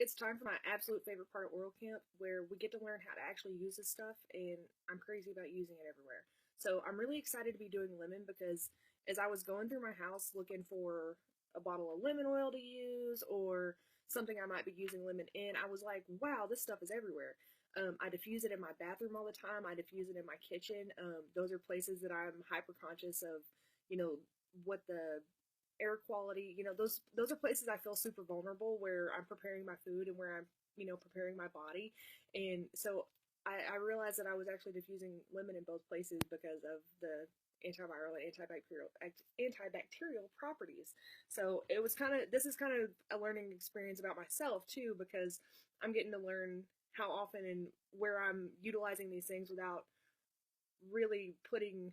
It's time for my absolute favorite part of Oral Camp where we get to learn how to actually use this stuff, and I'm crazy about using it everywhere. So I'm really excited to be doing lemon because as I was going through my house looking for a bottle of lemon oil to use or something I might be using lemon in, I was like, wow, this stuff is everywhere. I diffuse it in my bathroom all the time. I diffuse it in my kitchen. Those are places that I'm hyper conscious of, you know, what the air quality, those are places I feel super vulnerable where I'm preparing my food and where I'm, preparing my body. And so I realized that I was actually diffusing lemon in both places because of the antiviral and antibacterial properties. So it was this is kind of a learning experience about myself too, because I'm getting to learn how often and where I'm utilizing these things without really putting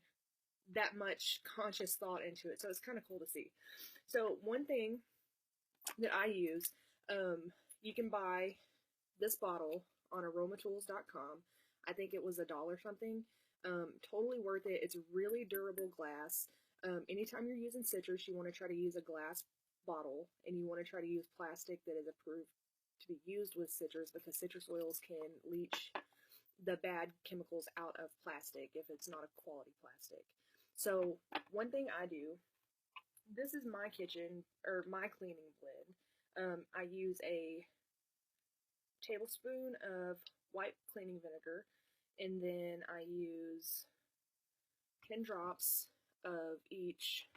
that much conscious thought into it. So it's kind of cool to see. So one thing that I use, you can buy this bottle on aromatools.com. I think it was $1 something. Totally worth it. It's really durable glass. Anytime you're using citrus, you want to try to use a glass bottle, and you want to try to use plastic that is approved to be used with citrus, because citrus oils can leach the bad chemicals out of plastic if it's not a quality plastic. So one thing I do, this is my kitchen or my cleaning blend. I use a tablespoon of white cleaning vinegar, and then I use 10 drops of each,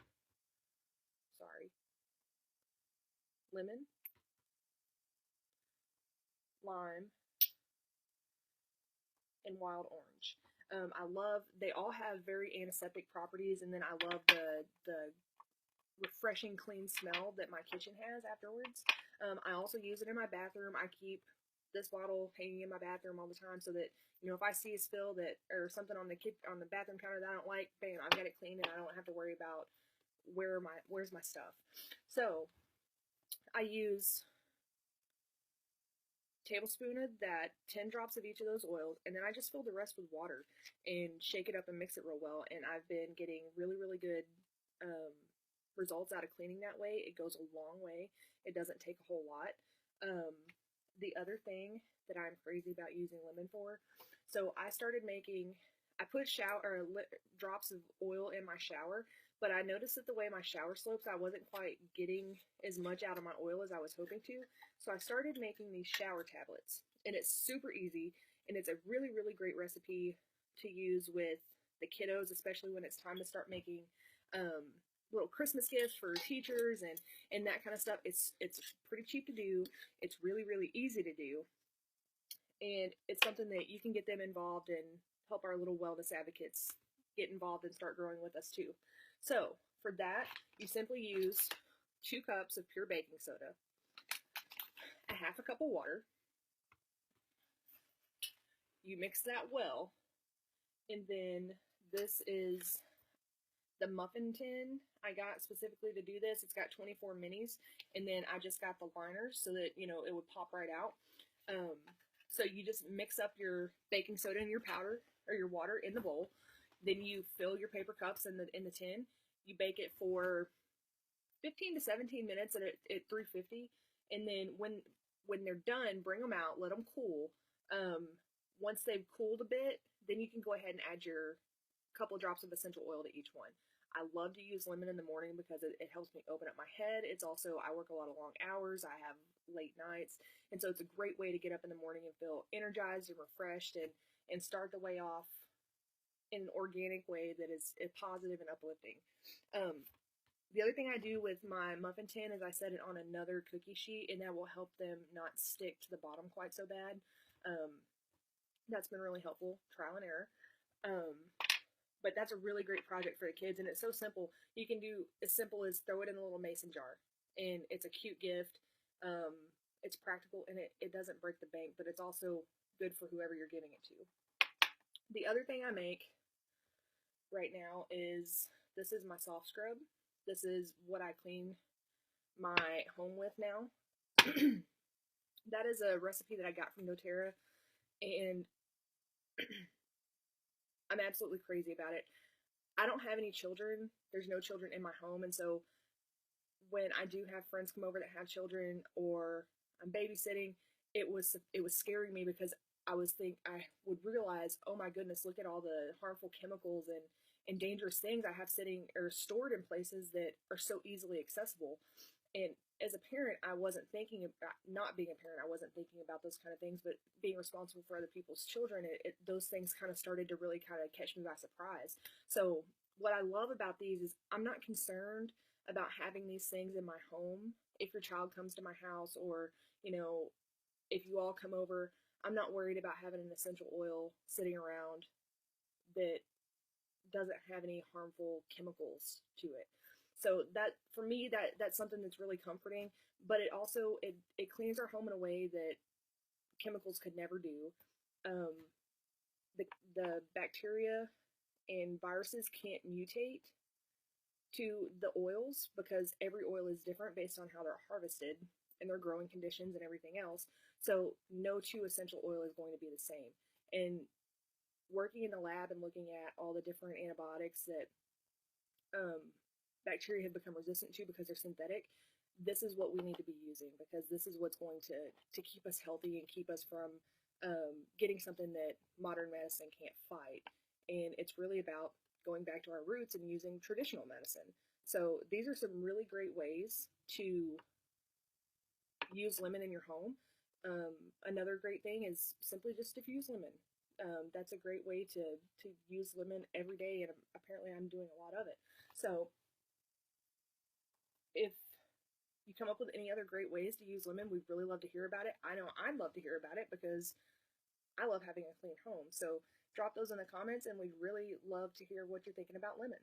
sorry, lemon, lime, and wild orange. They all have very antiseptic properties, and then I love the refreshing, clean smell that my kitchen has afterwards. I also use it in my bathroom. I keep this bottle hanging in my bathroom all the time so that, if I see a spill that or something on the bathroom counter that I don't like, bam, I've got it clean and I don't have to worry about where's my stuff. So I use tablespoon of that, 10 drops of each of those oils, and then I just fill the rest with water and shake it up and mix it real well. And I've been getting really, really good results out of cleaning that way. It goes a long way. It doesn't take a whole lot. Um, the other thing that I'm crazy about using lemon for, so I put drops of oil in my shower, but I noticed that the way my shower slopes, I wasn't quite getting as much out of my oil as I was hoping to. So I started making these shower tablets, and it's super easy, and it's a really, really great recipe to use with the kiddos, especially when it's time to start making um, little Christmas gifts for teachers and that kind of stuff. It's pretty cheap to do. It's really, really easy to do, and it's something that you can get them involved and help our little wellness advocates get involved and start growing with us too. So for that, you simply use 2 cups of pure baking soda, a half a cup of water. You mix that well, and then this is the muffin tin I got specifically to do this. It's got 24 minis, and then I just got the liners so that, it would pop right out. Um, so you just mix up your baking soda and your powder or your water in the bowl. Then you fill your paper cups in the tin. You bake it for 15 to 17 minutes at 350, and then when they're done, bring them out, let them cool. Um, Once they've cooled a bit, then you can go ahead and add your couple drops of essential oil to each one. I love to use lemon in the morning because it helps me open up my head. It's also, I work a lot of long hours. I have late nights. And so it's a great way to get up in the morning and feel energized and refreshed and start the way off in an organic way that is positive and uplifting. The other thing I do with my muffin tin is I set it on another cookie sheet, and that will help them not stick to the bottom quite so bad. That's been really helpful, trial and error. Um, but that's a really great project for the kids, and it's so simple. You can do as simple as throw it in a little mason jar, and it's a cute gift. Um, it's practical, and it doesn't break the bank, but it's also good for whoever you're giving it to. The other thing I make right now is, this is my soft scrub. This is what I clean my home with now. That is a recipe that I got from doTERRA, and I'm absolutely crazy about it. I don't have any children. There's no children in my home, and so when I do have friends come over that have children, or I'm babysitting, it was scaring me because I would realize, oh my goodness, look at all the harmful chemicals and dangerous things I have sitting or stored in places that are so easily accessible. And as a parent, I wasn't thinking about, not being a parent, I wasn't thinking about those kind of things, but being responsible for other people's children, those things kind of started to really kind of catch me by surprise. So what I love about these is I'm not concerned about having these things in my home. If your child comes to my house, or, you know, if you all come over, I'm not worried about having an essential oil sitting around that doesn't have any harmful chemicals to it. So that, for me, that's something that's really comforting. But it also it cleans our home in a way that chemicals could never do. Um, the bacteria and viruses can't mutate to the oils because every oil is different based on how they're harvested and their growing conditions and everything else. So no two essential oil is going to be the same. And working in the lab and looking at all the different antibiotics that um, bacteria have become resistant to because they're synthetic, this is what we need to be using, because this is what's going to keep us healthy and keep us from getting something that modern medicine can't fight. And it's really about going back to our roots and using traditional medicine. So these are some really great ways to use lemon in your home. Another great thing is simply just diffuse lemon. That's a great way to use lemon every day, and apparently I'm doing a lot of it. So if you come up with any other great ways to use lemon, we'd really love to hear about it. I know I'd love to hear about it because I love having a clean home. So drop those in the comments, and we'd really love to hear what you're thinking about lemon.